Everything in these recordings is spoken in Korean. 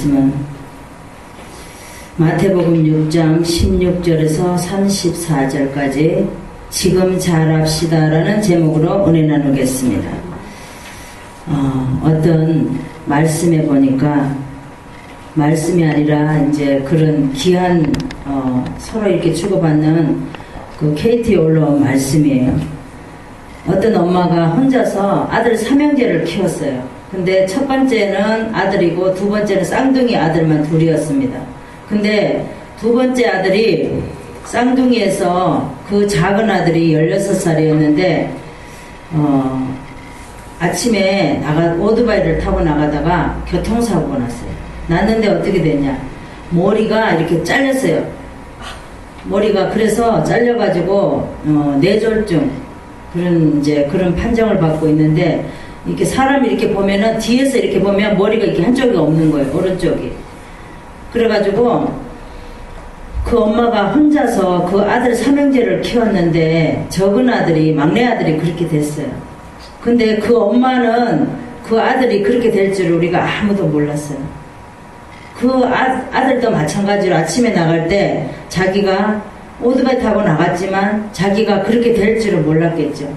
말씀은 마태복음 6장 16절에서 34절까지 지금 잘합시다 라는 제목으로 은혜 나누겠습니다. 어떤 말씀에 보니까 말씀이 아니라 이제 그런 귀한 서로 이렇게 주고받는 그 KT에 올라온 말씀이에요. 어떤 엄마가 혼자서 아들 삼형제를 키웠어요. 근데 첫 번째는 아들이고 두 번째는 쌍둥이 아들만 둘이었습니다. 근데 두 번째 아들이 쌍둥이에서 그 작은 아들이 16살이었는데 아침에 오토바이를 타고 나가다가 교통사고가 났어요. 났는데 어떻게 됐냐, 머리가 이렇게 잘렸어요. 머리가 그래서 잘려가지고 뇌졸중 그런 판정을 받고 있는데, 이렇게 사람이 이렇게 보면은 뒤에서 이렇게 보면 머리가 이렇게 한쪽이 없는 거예요, 오른쪽이. 그래가지고 그 엄마가 혼자서 그 아들 삼형제를 키웠는데 적은 아들이, 막내 아들이 그렇게 됐어요. 근데 그 엄마는 그 아들이 그렇게 될 줄 우리가 아무도 몰랐어요. 그 아들도 마찬가지로 아침에 나갈 때 자기가 오토바이 타고 나갔지만 자기가 그렇게 될 줄은 몰랐겠죠.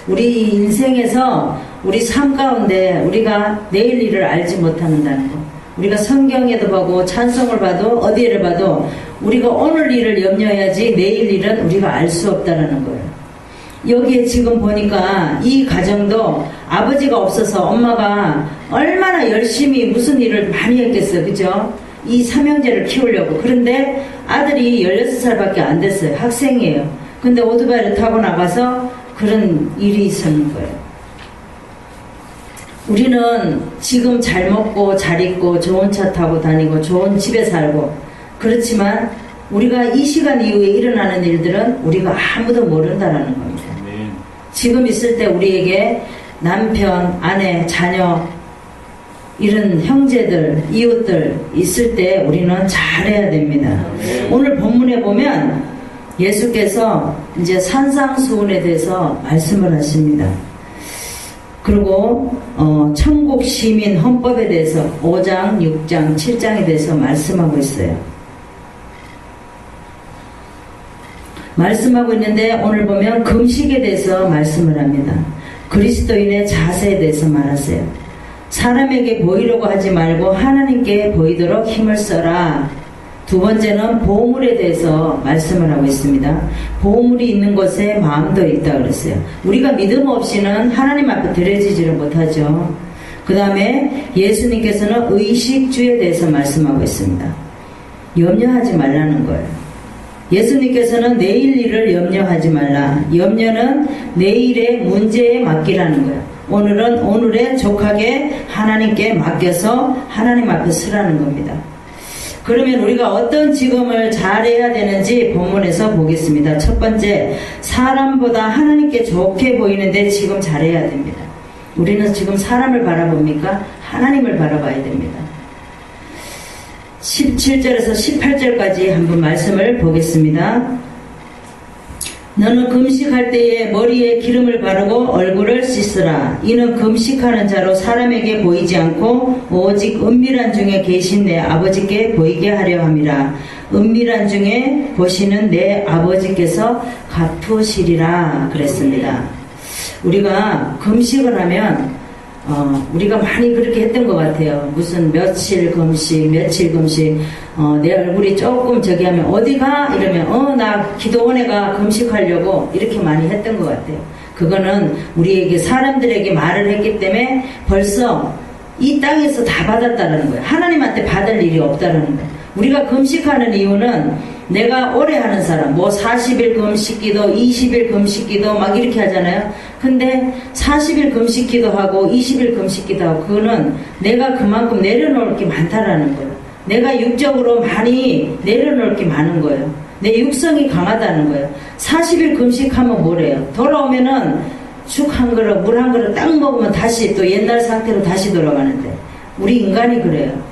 우리 인생에서 우리 삶 가운데 우리가 내일 일을 알지 못한다는 거, 우리가 성경에도 보고 찬송을 봐도 어디를 봐도 우리가 오늘 일을 염려해야지 내일 일은 우리가 알 수 없다는 거예요. 여기에 지금 보니까 이 가정도 아버지가 없어서 엄마가 얼마나 열심히 무슨 일을 많이 했겠어요, 그죠? 이 삼형제를 키우려고. 그런데 아들이 16살밖에 안 됐어요. 학생이에요. 근데 오토바이를 타고 나가서 그런 일이 있었는 거예요. 우리는 지금 잘 먹고 잘 입고 좋은 차 타고 다니고 좋은 집에 살고, 그렇지만 우리가 이 시간 이후에 일어나는 일들은 우리가 아무도 모른다라는 겁니다. 지금 있을 때 우리에게 남편, 아내, 자녀, 이런 형제들, 이웃들 있을 때 우리는 잘해야 됩니다. 오늘 본문에 보면 예수께서 이제 산상수훈에 대해서 말씀을 하십니다. 그리고 천국 시민 헌법에 대해서 5장, 6장, 7장에 대해서 말씀하고 있어요. 말씀하고 있는데 오늘 보면 금식에 대해서 말씀을 합니다. 그리스도인의 자세에 대해서 말하세요. 사람에게 보이려고 하지 말고 하나님께 보이도록 힘을 써라. 두 번째는 보물에 대해서 말씀을 하고 있습니다. 보물이 있는 곳에 마음도 있다 그랬어요. 우리가 믿음 없이는 하나님 앞에 드려지지를 못하죠. 그 다음에 예수님께서는 의식주에 대해서 말씀하고 있습니다. 염려하지 말라는 거예요. 예수님께서는 내일 일을 염려하지 말라. 염려는 내일의 문제에 맡기라는 거예요. 오늘은 오늘의 족하게 하나님께 맡겨서 하나님 앞에 서라는 겁니다. 그러면 우리가 어떤 직업을 잘해야 되는지 본문에서 보겠습니다. 첫 번째, 사람보다 하나님께 좋게 보이는데 지금 잘해야 됩니다. 우리는 지금 사람을 바라봅니까? 하나님을 바라봐야 됩니다. 17절에서 18절까지 한번 말씀을 보겠습니다. 너는 금식할 때에 머리에 기름을 바르고 얼굴을 씻으라. 이는 금식하는 자로 사람에게 보이지 않고 오직 은밀한 중에 계신 내 아버지께 보이게 하려 함이라. 은밀한 중에 보시는 내 아버지께서 갚으시리라 그랬습니다. 우리가 금식을 하면 우리가 많이 그렇게 했던 것 같아요. 무슨 며칠 금식 내 얼굴이 조금 저기 하면 어디가? 이러면 나 기도원에 가 금식하려고 이렇게 많이 했던 것 같아요. 그거는 우리에게 사람들에게 말을 했기 때문에 벌써 이 땅에서 다 받았다는 거예요. 하나님한테 받을 일이 없다는 거예요. 우리가 금식하는 이유는 내가 오래 하는 사람, 40일 금식기도, 20일 금식기도 막 이렇게 하잖아요. 근데 40일 금식기도 하고 20일 금식기도 하고, 그거는 내가 그만큼 내려놓을 게 많다라는 거예요. 내가 육적으로 많이 내려놓을 게 많은 거예요. 내 육성이 강하다는 거예요. 40일 금식하면 뭐래요? 돌아오면은 죽 한 그릇, 물 한 그릇 딱 먹으면 다시 또 옛날 상태로 다시 돌아가는데, 우리 인간이 그래요.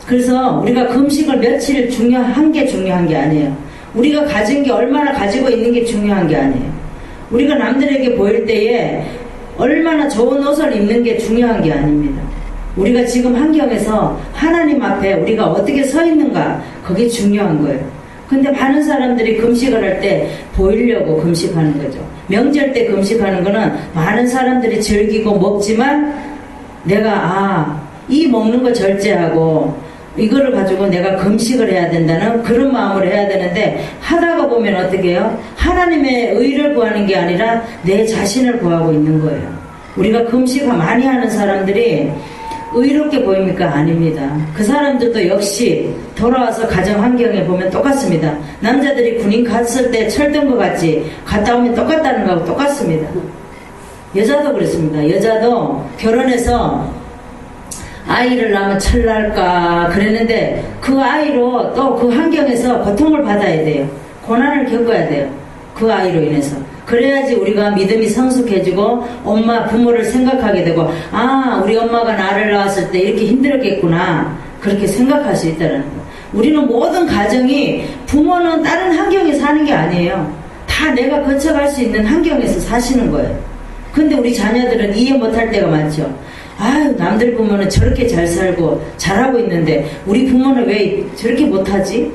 그래서 우리가 금식을 며칠 중요한 게 아니에요. 우리가 가진 게 얼마나 가지고 있는 게 중요한 게 아니에요. 우리가 남들에게 보일 때에 얼마나 좋은 옷을 입는 게 중요한 게 아닙니다. 우리가 지금 환경에서 하나님 앞에 우리가 어떻게 서 있는가, 그게 중요한 거예요. 근데 많은 사람들이 금식을 할 때 보이려고 금식하는 거죠. 명절 때 금식하는 거는 많은 사람들이 즐기고 먹지만 내가 이 먹는 거 절제하고 이거를 가지고 내가 금식을 해야 된다는 그런 마음으로 해야 되는데, 하다가 보면 어떻게 해요? 하나님의 의를 구하는 게 아니라 내 자신을 구하고 있는 거예요. 우리가 금식을 많이 하는 사람들이 의롭게 보입니까? 아닙니다. 그 사람들도 역시 돌아와서 가정 환경에 보면 똑같습니다. 남자들이 군인 갔을 때 철든 것 같지, 갔다 오면 똑같다는 거하고 똑같습니다. 여자도 그렇습니다. 여자도 결혼해서 아이를 낳으면 철날까 그랬는데 그 아이로 또 그 환경에서 고통을 받아야 돼요. 고난을 겪어야 돼요. 그 아이로 인해서. 그래야지 우리가 믿음이 성숙해지고 엄마, 부모를 생각하게 되고, 우리 엄마가 나를 낳았을 때 이렇게 힘들었겠구나, 그렇게 생각할 수 있다는 거예요. 우리는 모든 가정이, 부모는 다른 환경에 사는 게 아니에요. 다 내가 거쳐갈 수 있는 환경에서 사시는 거예요. 근데 우리 자녀들은 이해 못할 때가 많죠. 남들 부모는 저렇게 잘 살고 잘하고 있는데 우리 부모는 왜 저렇게 못하지?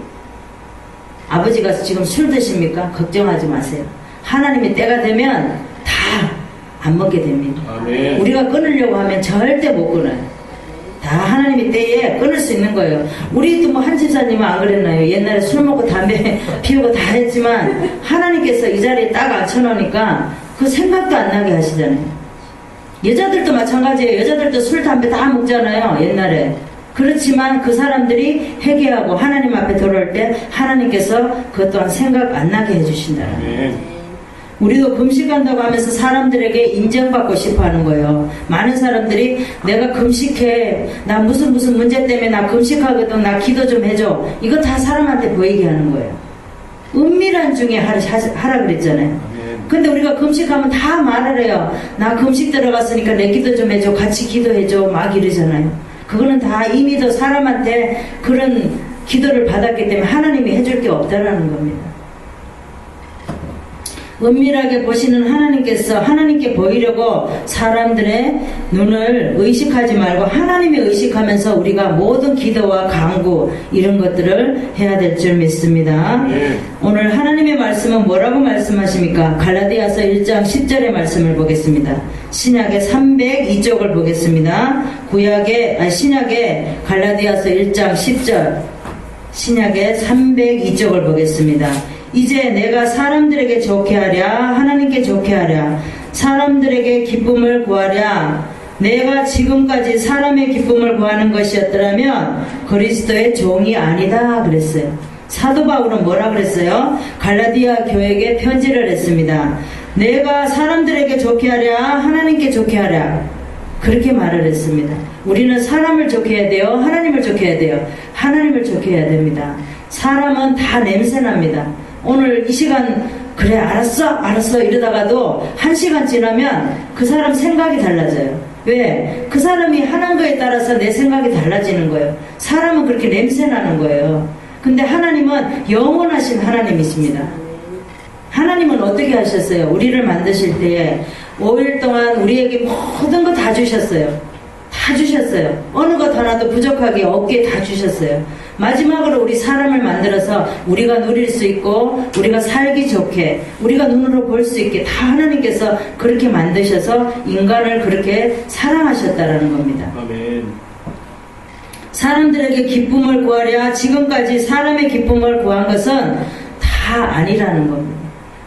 아버지가 지금 술 드십니까? 걱정하지 마세요. 하나님이 때가 되면 다 안 먹게 됩니다. 아멘. 우리가 끊으려고 하면 절대 못 끊어요. 다 하나님이 때에 끊을 수 있는 거예요. 우리도 뭐 한 집사님은 안 그랬나요? 옛날에 술 먹고 담배 피우고 다 했지만 하나님께서 이 자리에 딱 앉혀놓으니까 그 생각도 안 나게 하시잖아요. 여자들도 마찬가지예요. 여자들도 술, 담배 다 먹잖아요, 옛날에. 그렇지만 그 사람들이 회개하고 하나님 앞에 돌아올 때 하나님께서 그것 또한 생각 안 나게 해주신다는 거예요. 우리도 금식한다고 하면서 사람들에게 인정받고 싶어 하는 거예요. 많은 사람들이 내가 금식해, 나 무슨 문제 때문에 나 금식하거든, 나 기도 좀 해줘, 이거 다 사람한테 보이게 하는 거예요. 은밀한 중에 하라 그랬잖아요. 근데 우리가 금식하면 다 말을 해요. 나 금식 들어갔으니까 내 기도 좀 해줘, 같이 기도해줘, 막 이러잖아요. 그거는 다 이미도 사람한테 그런 기도를 받았기 때문에 하나님이 해줄 게 없다라는 겁니다. 은밀하게 보시는 하나님께서 하나님께 보이려고 사람들의 눈을 의식하지 말고 하나님을 의식하면서 우리가 모든 기도와 간구 이런 것들을 해야 될 줄 믿습니다. 오늘 하나님의 말씀은 뭐라고 말씀하십니까? 갈라디아서 1장 10절의 말씀을 보겠습니다. 신약의 302쪽을 보겠습니다. 신약의 갈라디아서 1장 10절, 신약의 302쪽을 보겠습니다. 이제 내가 사람들에게 좋게 하랴, 하나님께 좋게 하랴, 사람들에게 기쁨을 구하랴, 내가 지금까지 사람의 기쁨을 구하는 것이었더라면 그리스도의 종이 아니다 그랬어요. 사도 바울은 뭐라 그랬어요? 갈라디아 교회에게 편지를 했습니다. 내가 사람들에게 좋게 하랴, 하나님께 좋게 하랴, 그렇게 말을 했습니다. 우리는 사람을 좋게 해야 돼요? 하나님을 좋게 해야 돼요? 하나님을 좋게 해야 됩니다. 사람은 다 냄새납니다. 오늘 이 시간 그래 알았어 이러다가도 1시간 지나면 그 사람 생각이 달라져요. 왜? 그 사람이 하는 거에 따라서 내 생각이 달라지는 거예요. 사람은 그렇게 냄새나는 거예요. 근데 하나님은 영원하신 하나님이십니다. 하나님은 어떻게 하셨어요? 우리를 만드실 때에 5일 동안 우리에게 모든 거 다 주셨어요. 다 주셨어요. 어느 것 하나도 부족하게 없게 다 주셨어요. 마지막으로 우리 사람을 만들어서 우리가 누릴 수 있고 우리가 살기 좋게 우리가 눈으로 볼 수 있게 다 하나님께서 그렇게 만드셔서 인간을 그렇게 사랑하셨다라는 겁니다. 아멘. 사람들에게 기쁨을 구하랴, 지금까지 사람의 기쁨을 구한 것은 다 아니라는 겁니다.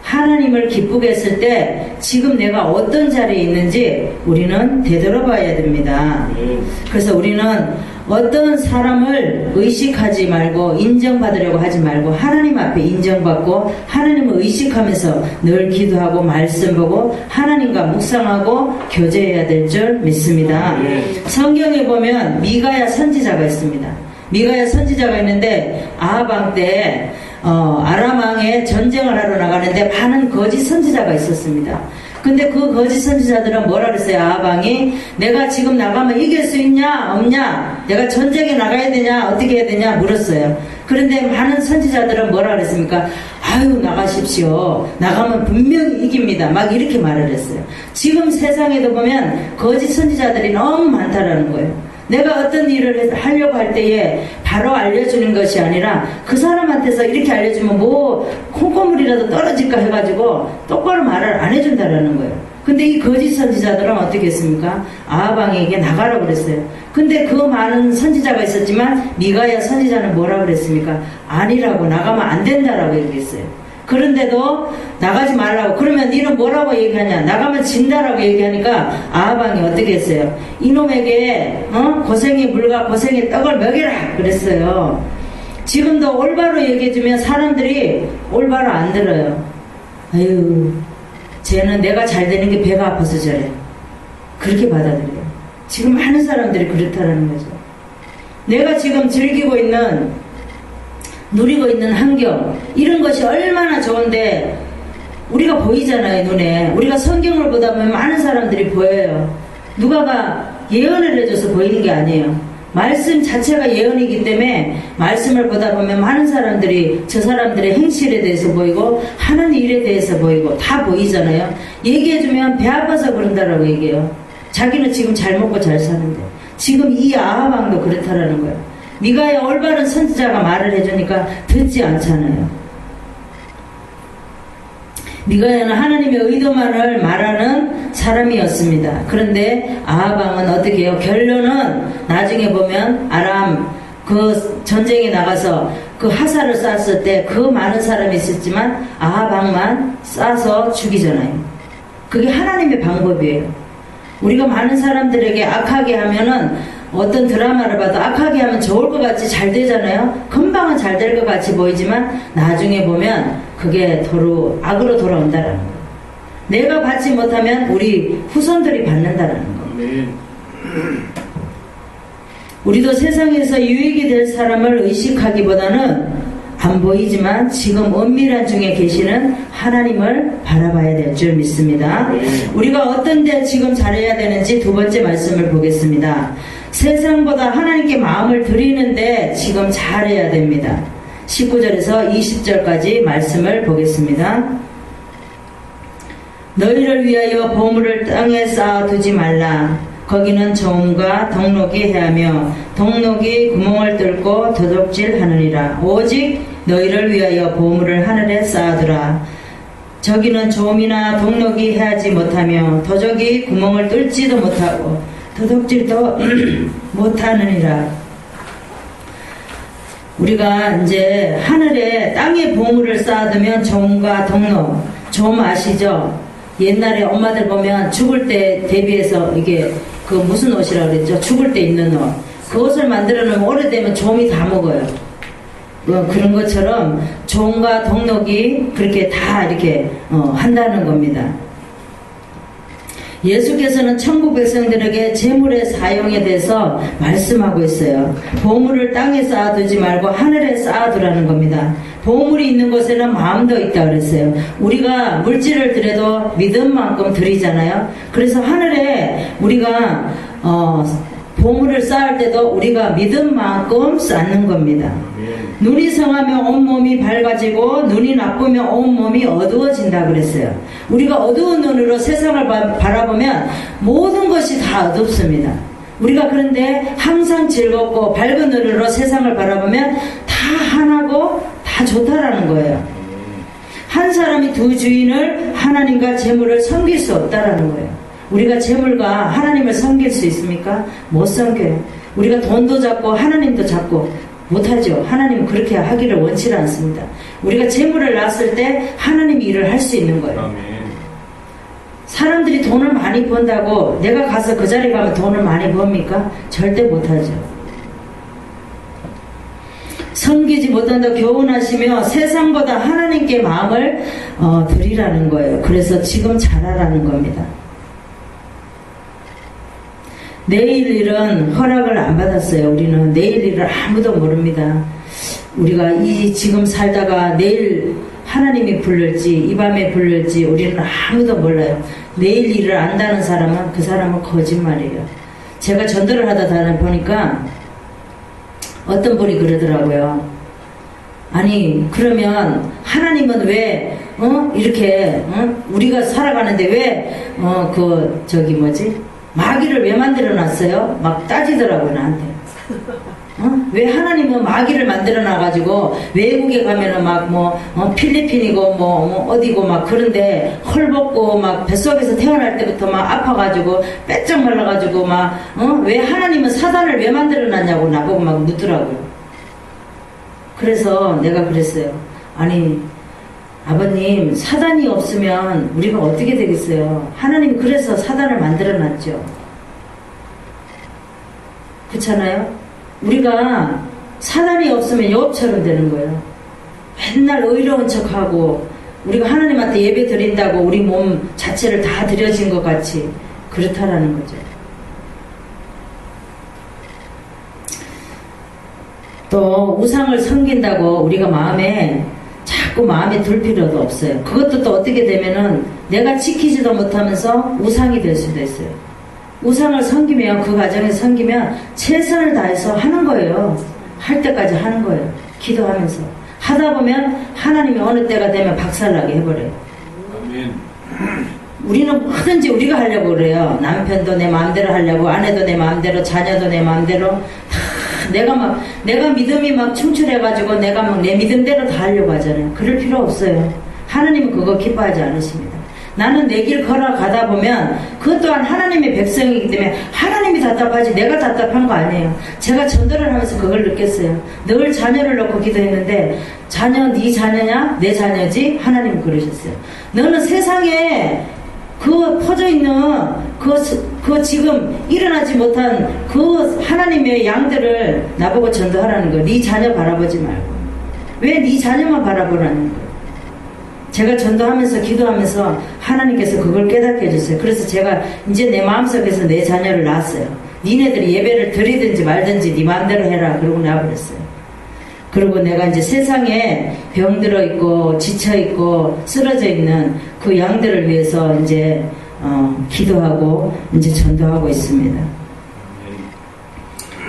하나님을 기쁘게 했을 때 지금 내가 어떤 자리에 있는지 우리는 되돌아봐야 됩니다. 그래서 우리는 어떤 사람을 의식하지 말고 인정받으려고 하지 말고 하나님 앞에 인정받고 하나님을 의식하면서 늘 기도하고 말씀 보고 하나님과 묵상하고 교제해야 될 줄 믿습니다. 성경에 보면 미가야 선지자가 있습니다. 미가야 선지자가 있는데 아합 왕 때 아람 왕에 전쟁을 하러 나가는데 많은 거짓 선지자가 있었습니다. 근데 그 거짓 선지자들은 뭐라 그랬어요? 아합 왕이 내가 지금 나가면 이길 수 있냐 없냐, 내가 전쟁에 나가야 되냐 어떻게 해야 되냐 물었어요. 그런데 많은 선지자들은 뭐라 그랬습니까? 아유 나가십시오, 나가면 분명히 이깁니다, 막 이렇게 말을 했어요. 지금 세상에도 보면 거짓 선지자들이 너무 많다라는 거예요. 내가 어떤 일을 하려고 할 때에 바로 알려주는 것이 아니라 그 사람한테서 이렇게 알려주면 뭐 콩고물이라도 떨어질까 해가지고 똑바로 말을 안 해준다라는 거예요. 근데 이 거짓 선지자들은 어떻게 했습니까? 아하방에게 나가라고 그랬어요. 근데 그 많은 선지자가 있었지만 미가야 선지자는 뭐라고 그랬습니까? 아니라고, 나가면 안 된다라고 얘기했어요. 그런데도 나가지 말라고. 그러면 너는 뭐라고 얘기하냐? 나가면 진다라고 얘기하니까 아하방이 어떻게 했어요? 이놈에게 고생의 물과 고생의 떡을 먹여라 그랬어요. 지금도 올바로 얘기해주면 사람들이 올바로 안 들어요. 아유, 쟤는 내가 잘 되는 게 배가 아파서 저래. 그렇게 받아들여요. 지금 많은 사람들이 그렇다라는 거죠. 내가 지금 즐기고 있는, 누리고 있는 환경, 이런 것이 얼마나 좋은데 우리가 보이잖아요, 눈에. 우리가 성경을 보다 보면 많은 사람들이 보여요. 누가가 예언을 해줘서 보이는 게 아니에요. 말씀 자체가 예언이기 때문에 말씀을 보다 보면 많은 사람들이 저 사람들의 행실에 대해서 보이고 하는 일에 대해서 보이고 다 보이잖아요. 얘기해주면 배 아파서 그런다라고 얘기해요. 자기는 지금 잘 먹고 잘 사는데. 지금 이 아하방도 그렇다라는 거예요. 미가의 올바른 선지자가 말을 해주니까 듣지 않잖아요. 미가야는 하나님의 의도만을 말하는 사람이었습니다. 그런데 아하방은 어떻게 해요? 결론은 나중에 보면 아람 그 전쟁에 나가서 그 하사를 쐈을 때 그 많은 사람이 있었지만 아하방만 쏴서 죽이잖아요. 그게 하나님의 방법이에요. 우리가 많은 사람들에게 악하게 하면은 어떤 드라마를 봐도 악하게 하면 좋을 것 같이 잘 되잖아요. 금방은 잘 될 것 같이 보이지만 나중에 보면 그게 악으로 돌아온다라는 거예요. 내가 받지 못하면 우리 후손들이 받는다라는 거예요. 우리도 세상에서 유익이 될 사람을 의식하기보다는 안 보이지만 지금 은밀한 중에 계시는 하나님을 바라봐야 될 줄 믿습니다. 우리가 어떤 데 지금 잘해야 되는지 두 번째 말씀을 보겠습니다. 세상보다 하나님께 마음을 드리는데 지금 잘해야 됩니다. 19절에서 20절까지 말씀을 보겠습니다. 너희를 위하여 보물을 땅에 쌓아두지 말라. 거기는 정음과 덕록이 해하며 덕록이 구멍을 뚫고 도둑질하느니라. 오직 너희를 위하여 보물을 하늘에 쌓아두라. 저기는 조음이나 덕록이 해하지 못하며 도적이 구멍을 뚫지도 못하고 도둑질도 못하느니라. 우리가 이제 하늘에 땅에 보물을 쌓아두면 조음과 덕록, 조음 아시죠? 옛날에 엄마들 보면 죽을 때 대비해서 이게 그 무슨 옷이라고 그랬죠? 죽을 때 입는 옷. 그 옷을 만들어 놓으면 오래되면 조음이 다 먹어요. 그런 것처럼 조음과 덕록이 그렇게 다 이렇게 한다는 겁니다. 예수께서는 천국 백성들에게 재물의 사용에 대해서 말씀하고 있어요. 보물을 땅에 쌓아두지 말고 하늘에 쌓아두라는 겁니다. 보물이 있는 곳에는 마음도 있다 그랬어요. 우리가 물질을 드려도 믿음만큼 드리잖아요. 그래서 하늘에 우리가 보물을 쌓을 때도 우리가 믿음만큼 쌓는 겁니다. 눈이 성하면 온몸이 밝아지고 눈이 나쁘면 온몸이 어두워진다 그랬어요. 우리가 어두운 눈으로 세상을 바라보면 모든 것이 다 어둡습니다. 우리가 그런데 항상 즐겁고 밝은 눈으로 세상을 바라보면 다 하나고 다 좋다라는 거예요. 한 사람이 두 주인을 하나님과 재물을 섬길 수 없다라는 거예요. 우리가 재물과 하나님을 섬길 수 있습니까? 못 섬겨요. 우리가 돈도 잡고 하나님도 잡고 못하죠. 하나님은 그렇게 하기를 원치 않습니다. 우리가 재물을 낳았을 때 하나님이 일을 할 수 있는 거예요. 아멘. 사람들이 돈을 많이 번다고 내가 가서 그 자리에 가면 돈을 많이 법니까? 절대 못하죠. 섬기지 못한다 교훈하시며 세상보다 하나님께 마음을 드리라는 거예요. 그래서 지금 잘하라는 겁니다. 내일 일은 허락을 안 받았어요. 우리는 내일 일을 아무도 모릅니다. 우리가 지금 살다가 내일 하나님이 부를지 이 밤에 부를지 우리는 아무도 몰라요. 내일 일을 안다는 사람은 그 사람은 거짓말이에요. 제가 전도를 하다 보니까 어떤 분이 그러더라고요. 아니 그러면 하나님은 왜 우리가 살아가는데 왜 마귀를 왜 만들어 놨어요? 막 따지더라고요, 나한테. 왜 하나님은 마귀를 만들어 놔가지고 외국에 가면은 필리핀이고 어디고 막 그런데 헐벗고 막 뱃속에서 태어날 때부터 막 아파가지고 빼쩍 말라가지고 왜 하나님은 사단을 왜 만들어 놨냐고 나보고 막 묻더라고요. 그래서 내가 그랬어요. 아니, 아버님, 사단이 없으면 우리가 어떻게 되겠어요? 하나님 그래서 사단을 만들어 놨죠. 그렇잖아요? 우리가 사단이 없으면 욥처럼 되는 거예요. 맨날 의로운 척하고 우리가 하나님한테 예배 드린다고 우리 몸 자체를 다 드려진 것 같이 그렇다라는 거죠. 또 우상을 섬긴다고 우리가 자꾸 마음에 둘 필요도 없어요. 그것도 또 어떻게 되면은 내가 지키지도 못하면서 우상이 될 수도 있어요. 우상을 섬기면, 그 과정에서 섬기면 최선을 다해서 하는 거예요. 할 때까지 하는 거예요. 기도하면서. 하다 보면 하나님이 어느 때가 되면 박살나게 해버려요. 아멘. 우리는 뭐든지 우리가 하려고 그래요. 남편도 내 마음대로 하려고, 아내도 내 마음대로, 자녀도 내 마음대로. 내가 믿음이 막 충출해가지고 내가 내 믿음대로 다 하려고 하잖아요. 그럴 필요 없어요. 하나님은 그거 기뻐하지 않으십니다. 나는 내 길 걸어가다 보면 그것 또한 하나님의 백성이기 때문에 하나님이 답답하지 내가 답답한 거 아니에요. 제가 전도를 하면서 그걸 느꼈어요. 늘 자녀를 놓고 기도했는데 자녀 네 자녀냐? 내 자녀지? 하나님은 그러셨어요. 너는 세상에 그 퍼져있는 그 지금 일어나지 못한 그 하나님의 양들을 나보고 전도하라는 거예요. 네 자녀 바라보지 말고. 왜 네 자녀만 바라보라는 거예요. 제가 전도하면서 기도하면서 하나님께서 그걸 깨닫게 해주세요. 그래서 제가 이제 내 마음속에서 내 자녀를 낳았어요. 니네들이 예배를 드리든지 말든지 네 마음대로 해라. 그러고 놔버렸어요. 그리고 내가 이제 세상에 병들어 있고 지쳐 있고 쓰러져 있는 그 양들을 위해서 이제 기도하고 이제 전도하고 있습니다.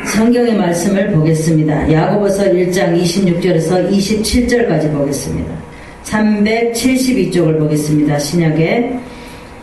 성경의 말씀을 보겠습니다. 야고보서 1장 26절에서 27절까지 보겠습니다. 372쪽을 보겠습니다. 신약의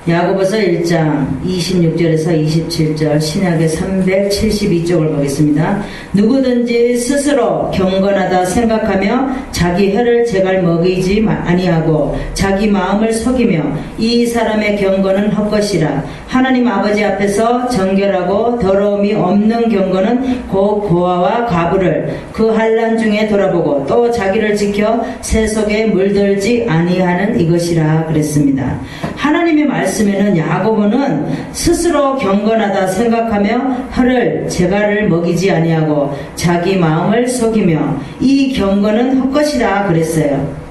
야고보서 1장 26절에서 27절 신약의 372쪽을 보겠습니다. 누구든지 스스로 경건하다 생각하며 자기 혀를 제갈 먹이지 아니하고 자기 마음을 속이며 이 사람의 경건은 헛것이라. 하나님 아버지 앞에서 정결하고 더러움이 없는 경건은 곧 고아와 가부를 그 환난 중에 돌아보고 또 자기를 지켜 새 속에 물들지 아니하는 이것이라 그랬습니다. 하나님의 말씀에는 야고보는 스스로 경건하다 생각하며 혀를 제갈을 먹이지 아니하고 자기 마음을 속이며 이 경건은 헛것이라 그랬어요.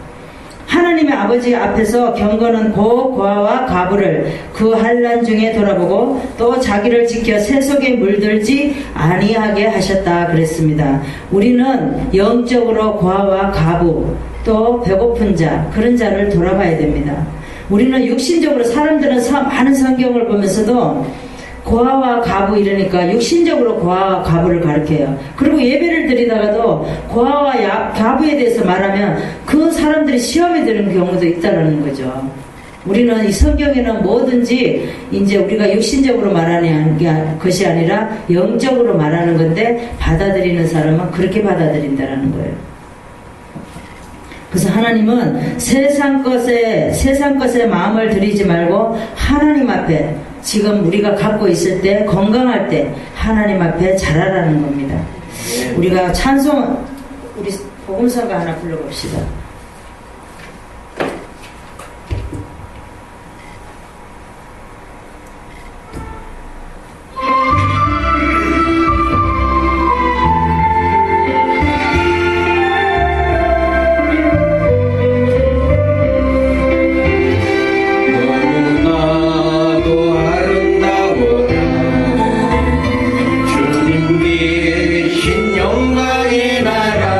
하나님의 아버지 앞에서 경건은 곧 고아와 가부를 그 환난 중에 돌아보고 또 자기를 지켜 새 속에 물들지 아니하게 하셨다 그랬습니다. 우리는 영적으로 고아와 가부 또 배고픈 자 그런 자를 돌아봐야 됩니다. 우리는 육신적으로 사람들은 많은 성경을 보면서도 고아와 가부 이러니까 육신적으로 고아와 가부를 가르쳐요. 그리고 예배를 드리다가도 고아와 가부에 대해서 말하면 그 사람들이 시험에 드는 경우도 있다는 거죠. 우리는 이 성경에는 뭐든지 이제 우리가 육신적으로 말하는 것이 아니라 영적으로 말하는 건데 받아들이는 사람은 그렇게 받아들인다는 거예요. 그래서 하나님은 세상 것에 마음을 들이지 말고 하나님 앞에 지금 우리가 갖고 있을 때 건강할 때 하나님 앞에 잘하라는 겁니다. 우리가 찬송 우리 복음서가 하나 불러봅시다. 영광의 나라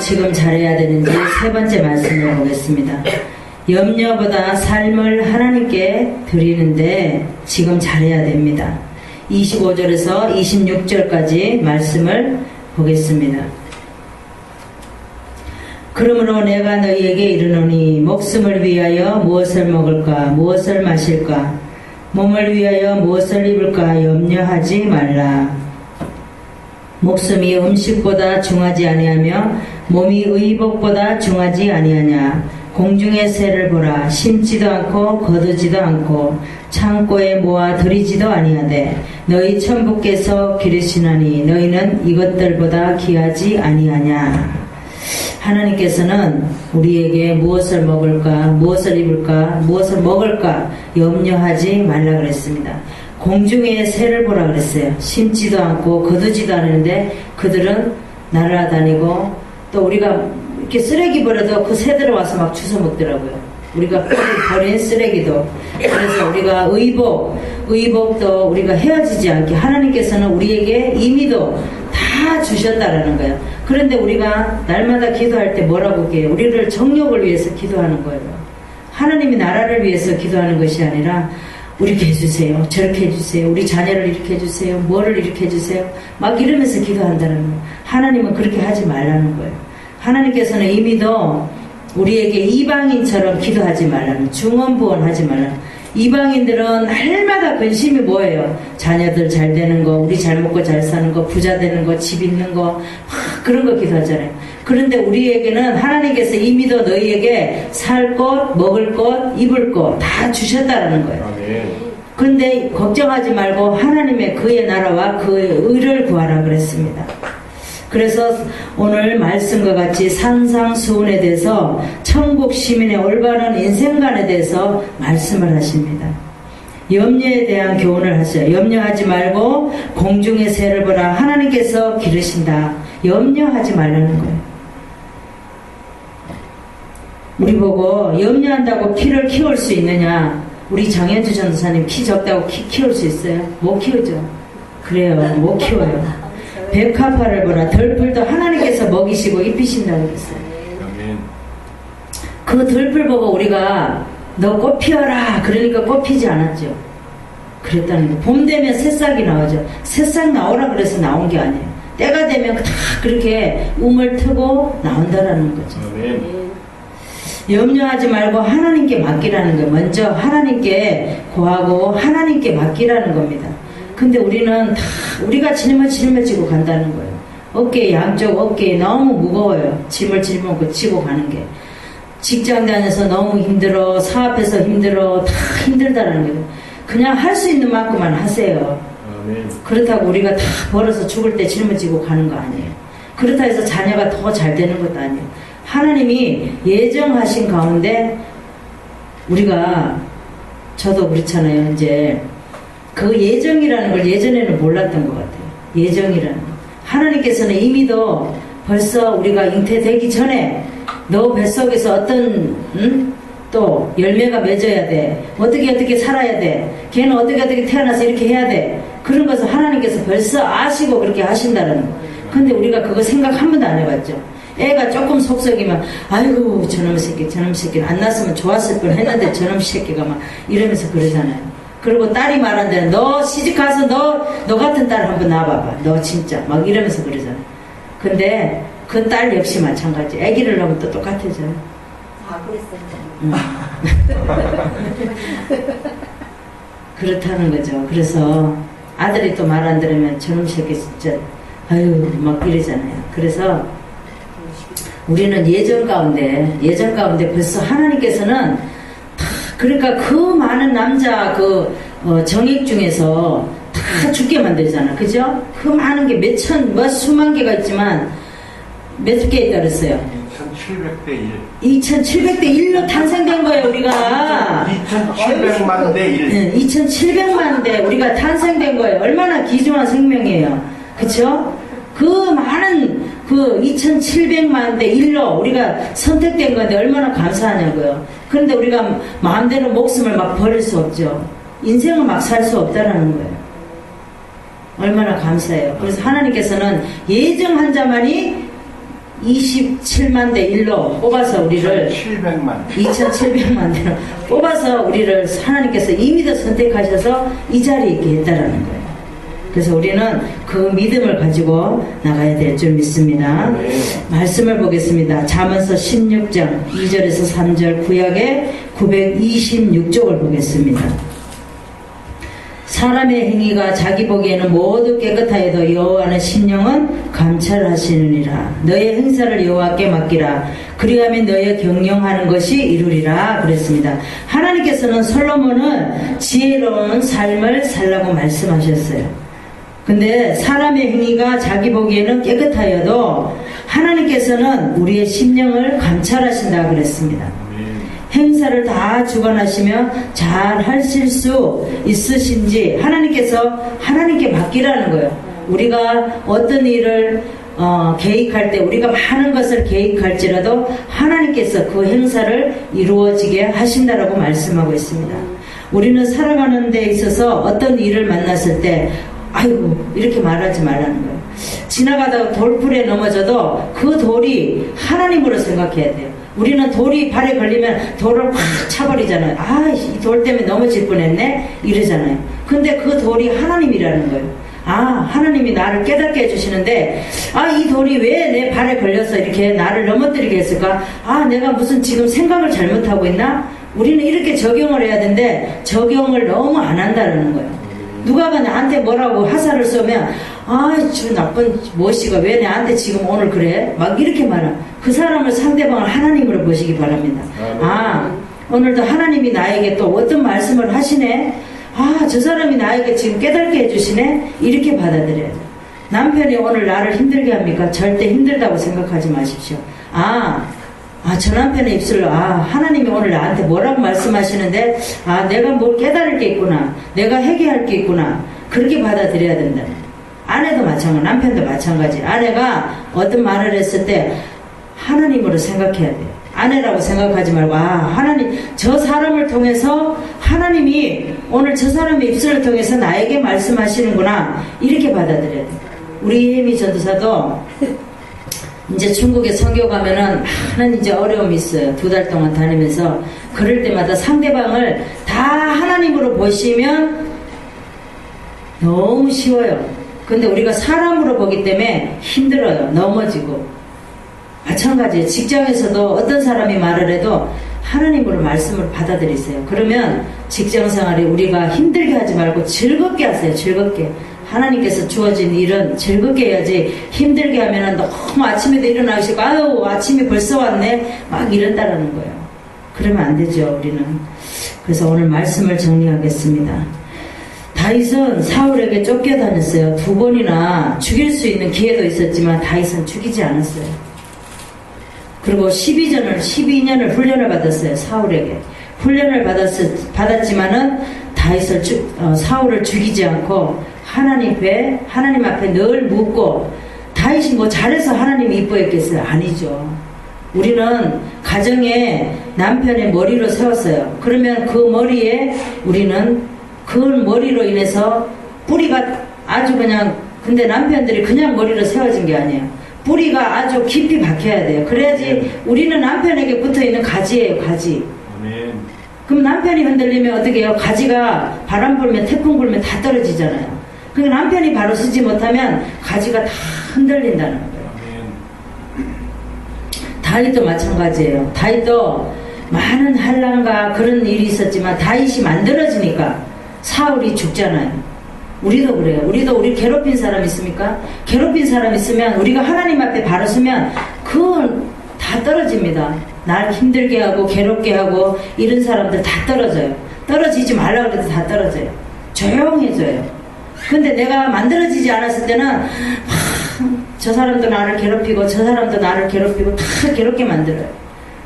지금 잘해야 되는지 세 번째 말씀을 보겠습니다. 염려보다 삶을 하나님께 드리는데 지금 잘해야 됩니다. 25절에서 26절까지 말씀을 보겠습니다. 그러므로 내가 너희에게 이르노니 목숨을 위하여 무엇을 먹을까 무엇을 마실까 몸을 위하여 무엇을 입을까 염려하지 말라. 목숨이 음식보다 중하지 아니하며 몸이 의복보다 중하지 아니하냐. 공중의 새를 보라. 심지도 않고 거두지도 않고 창고에 모아 들이지도 아니하되 너희 천부께서 기르시나니 너희는 이것들보다 귀하지 아니하냐. 하나님께서는 우리에게 무엇을 먹을까 무엇을 입을까 무엇을 먹을까 염려하지 말라 그랬습니다. 공중의 새를 보라 그랬어요. 심지도 않고 거두지도 않는데 그들은 날아다니고 또 우리가 이렇게 쓰레기 버려도 그 새들이 와서 막 주워 먹더라고요. 우리가 버린 쓰레기도. 그래서 우리가 의복도 우리가 헤어지지 않게 하나님께서는 우리에게 이미도 다 주셨다라는 거예요. 그런데 우리가 날마다 기도할 때 뭐라고 해요? 우리를 정욕을 위해서 기도하는 거예요. 하나님이 나라를 위해서 기도하는 것이 아니라 이렇게 해주세요. 저렇게 해주세요. 우리 자녀를 이렇게 해주세요. 뭐를 이렇게 해주세요. 막 이러면서 기도한다는 거예요. 하나님은 그렇게 하지 말라는 거예요. 하나님께서는 이미도 우리에게 이방인처럼 기도하지 말라는, 중언부언하지 말라는. 이방인들은 날마다 근심이 뭐예요? 자녀들 잘 되는 거, 우리 잘 먹고 잘 사는 거, 부자 되는 거, 집 있는 거, 그런 거 기도하잖아요. 그런데 우리에게는 하나님께서 이미도 너희에게 살 것, 먹을 것, 입을 것 다 주셨다라는 거예요. 그런데 걱정하지 말고 하나님의 그의 나라와 그의 의를 구하라 그랬습니다. 그래서 오늘 말씀과 같이 산상수훈에 대해서 천국 시민의 올바른 인생관에 대해서 말씀을 하십니다. 염려에 대한 교훈을 하셔요. 염려하지 말고 공중의 새를 보라. 하나님께서 기르신다. 염려하지 말라는 거예요. 우리 보고 염려한다고 키를 키울 수 있느냐? 우리 장현주 전도사님 키 적다고 키 키울 수 있어요? 못 키우죠. 그래요. 못 키워요. 백합화를 보라. 덜풀도 하나님께서 먹이시고 입히신다고 그랬어요. 그 덜풀 보고 우리가 너 꽃 피워라 그러니까 꽃 피지 않았죠. 그랬다는 거예요. 봄 되면 새싹이 나오죠. 새싹 나오라 그래서 나온 게 아니에요. 때가 되면 다 그렇게 움을 트고 나온다라는 거죠. 염려하지 말고 하나님께 맡기라는 거예요. 먼저 하나님께 구하고 하나님께 맡기라는 겁니다. 근데 우리는 다 우리가 짊어지고 간다는 거예요. 어깨 양쪽 어깨에 너무 무거워요. 짐을 짊어지고 지고 가는 게. 직장 다녀서 너무 힘들어, 사업해서 힘들어, 다 힘들다는 거예요. 그냥 할 수 있는 만큼만 하세요. 그렇다고 우리가 다 벌어서 죽을 때 짊어지고 가는 거 아니에요. 그렇다 해서 자녀가 더 잘 되는 것도 아니에요. 하나님이 예정하신 가운데 우리가 저도 그렇잖아요. 이제 그 예정이라는 걸 예전에는 몰랐던 것 같아요. 예정이라는 거. 하나님께서는 이미도 벌써 우리가 잉태되기 전에 너 뱃속에서 어떤 또 열매가 맺어야 돼. 어떻게 살아야 돼. 걔는 어떻게 태어나서 이렇게 해야 돼. 그런 것을 하나님께서 벌써 아시고 그렇게 하신다는 거. 근데 우리가 그거 생각 한 번도 안 해봤죠. 애가 조금 속썩이면 아이고 저놈 새끼는 안 낳았으면 좋았을 뻔 했는데 저놈 새끼가 막 이러면서 그러잖아요. 그리고 딸이 말한대. 너 시집가서 너 같은 딸 한번 낳아봐봐. 너 진짜 막 이러면서 그러잖아. 근데 그 딸 역시 마찬가지. 아기를 낳으면 또 똑같아져요. 그렇다는 거죠. 그래서 아들이 또 말 안 들으면 저놈 새끼 진짜 아유 막 이러잖아요. 그래서 우리는 예전 가운데 벌써 하나님께서는 그러니까 그 많은 남자 정액 중에서 다 죽게 만들잖아. 그죠? 그 많은 게 수만 개가 있지만 몇 개 있다 그랬어요? 2700대 1. 2700대 1로 탄생된 거예요, 우리가. 2700만 대 1. 네, 2700만 대 우리가 탄생된 거예요. 얼마나 귀중한 생명이에요. 그쵸? 그 많은 2700만 대 1로 우리가 선택된 건데 얼마나 감사하냐고요. 그런데 우리가 마음대로 목숨을 막 버릴 수 없죠. 인생을 막 살 수 없다라는 거예요. 얼마나 감사해요. 그래서 하나님께서는 예정한 자만이 27만 대 1로 뽑아서 우리를 700만. 2700만 대로 뽑아서 우리를 하나님께서 이미 선택하셔서 이 자리에 있게 했다라는 거예요. 그래서 우리는 그 믿음을 가지고 나가야 될 줄 믿습니다. 말씀을 보겠습니다. 잠언서 16장 2절에서 3절 구약의 926쪽을 보겠습니다. 사람의 행위가 자기 보기에는 모두 깨끗하여도 여호와는 심령은 감찰하시느니라. 너의 행사를 여호와께 맡기라. 그리하면 너의 경영하는 것이 이루리라 그랬습니다. 하나님께서는 솔로몬은 지혜로운 삶을 살라고 말씀하셨어요. 근데 사람의 행위가 자기 보기에는 깨끗하여도 하나님께서는 우리의 심령을 감찰하신다 그랬습니다. 행사를 다 주관하시며 잘 하실 수 있으신지 하나님께 맡기라는 거예요. 우리가 어떤 일을 계획할 때 우리가 많은 것을 계획할지라도 하나님께서 그 행사를 이루어지게 하신다라고 말씀하고 있습니다. 우리는 살아가는 데 있어서 어떤 일을 만났을 때 아이고 이렇게 말하지 말라는 거예요. 지나가다가 돌풀에 넘어져도 그 돌이 하나님으로 생각해야 돼요. 우리는 돌이 발에 걸리면 돌을 확 차버리잖아요. 이 돌 때문에 넘어질 뻔했네 이러잖아요. 근데 그 돌이 하나님이라는 거예요. 하나님이 나를 깨닫게 해주시는데 이 돌이 왜 내 발에 걸려서 이렇게 나를 넘어뜨리게 했을까? 내가 무슨 지금 생각을 잘못하고 있나? 우리는 이렇게 적용을 해야 되는데 적용을 너무 안 한다는 거예요. 누가가 나한테 뭐라고 하사를 쏘면 저 나쁜 모씨가 왜 나한테 지금 오늘 그래? 막 이렇게 말하. 그 사람을 상대방을 하나님으로 보시기 바랍니다. 오늘도 하나님이 나에게 또 어떤 말씀을 하시네? 저 사람이 나에게 지금 깨닫게 해주시네? 이렇게 받아들여야 돼요. 남편이 오늘 나를 힘들게 합니까? 절대 힘들다고 생각하지 마십시오. 저 남편의 입술로 하나님이 오늘 나한테 뭐라고 말씀하시는데 내가 뭘 깨달을 게 있구나, 내가 회개할 게 있구나, 그렇게 받아들여야 된다. 아내도 마찬가지, 남편도 마찬가지. 아내가 어떤 말을 했을 때 하나님으로 생각해야 돼요. 아내라고 생각하지 말고 하나님, 저 사람을 통해서 하나님이 오늘 저 사람의 입술을 통해서 나에게 말씀하시는구나, 이렇게 받아들여야 돼요. 우리 이혜미 전도사도 이제 중국에 선교 가면은 많은 이제 어려움이 있어요. 2달 동안 다니면서 그럴 때마다 상대방을 다 하나님으로 보시면 너무 쉬워요. 근데 우리가 사람으로 보기 때문에 힘들어요. 넘어지고. 마찬가지예요. 직장에서도 어떤 사람이 말을 해도 하나님으로 말씀을 받아들이세요. 그러면 직장생활에 우리가 힘들게 하지 말고 즐겁게 하세요. 즐겁게. 하나님께서 주어진 일은 즐겁게 해야지, 힘들게 하면 너무 아침에도 일어나시고 아침이 벌써 왔네 막 이런다라는 거예요. 그러면 안 되죠. 우리는. 그래서 오늘 말씀을 정리하겠습니다. 다윗은 사울에게 쫓겨다녔어요. 2번이나 죽일 수 있는 기회도 있었지만 다윗은 죽이지 않았어요. 그리고 12년을 훈련을 받았어요. 사울에게 훈련을 받았지만은 다윗을 사울을 죽이지 않고 하나님 앞에 늘 묻고. 다윗이 뭐 잘해서 하나님이 이뻐했겠어요? 아니죠. 우리는 가정에 남편의 머리로 세웠어요. 그러면 그 머리에 우리는 그 머리로 인해서 뿌리가 아주 그냥, 근데 남편들이 그냥 머리로 세워진 게 아니에요. 뿌리가 아주 깊이 박혀야 돼요. 그래야지 우리는 남편에게 붙어있는 가지예요. 가지. 그럼 남편이 흔들리면 어떻게 해요? 가지가 바람 불면 태풍 불면 다 떨어지잖아요. 그러니까 남편이 바로 서지 못하면 가지가 다 흔들린다는 거예요. 다윗도 마찬가지예요. 다윗도 많은 환난과 그런 일이 있었지만 다윗이 만들어지니까 사울이 죽잖아요. 우리도 그래요. 우리 괴롭힌 사람 있습니까? 괴롭힌 사람 있으면 우리가 하나님 앞에 바로 서면 그건 다 떨어집니다. 날 힘들게 하고 괴롭게 하고 이런 사람들 다 떨어져요. 떨어지지 말라고 해도 다 떨어져요. 조용해져요. 근데 내가 만들어지지 않았을 때는 저 사람도 나를 괴롭히고 저 사람도 나를 괴롭히고 다 괴롭게 만들어요.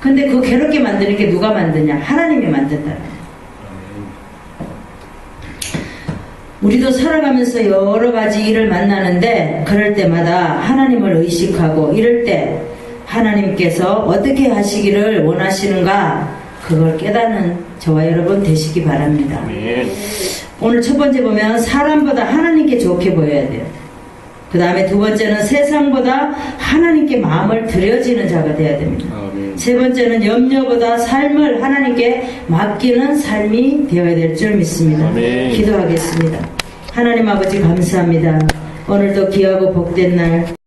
근데 그 괴롭게 만드는 게 누가 만드냐? 하나님이 만든다. 우리도 살아가면서 여러 가지 일을 만나는데 그럴 때마다 하나님을 의식하고 이럴 때 하나님께서 어떻게 하시기를 원하시는가, 그걸 깨닫는 저와 여러분 되시기 바랍니다. 오늘 첫 번째 보면 사람보다 하나님께 좋게 보여야 돼요. 그 다음에 두 번째는 세상보다 하나님께 마음을 들여지는 자가 되어야 됩니다. 아멘. 세 번째는 염려보다 삶을 하나님께 맡기는 삶이 되어야 될 줄 믿습니다. 아멘. 기도하겠습니다. 하나님 아버지 감사합니다. 오늘도 귀하고 복된 날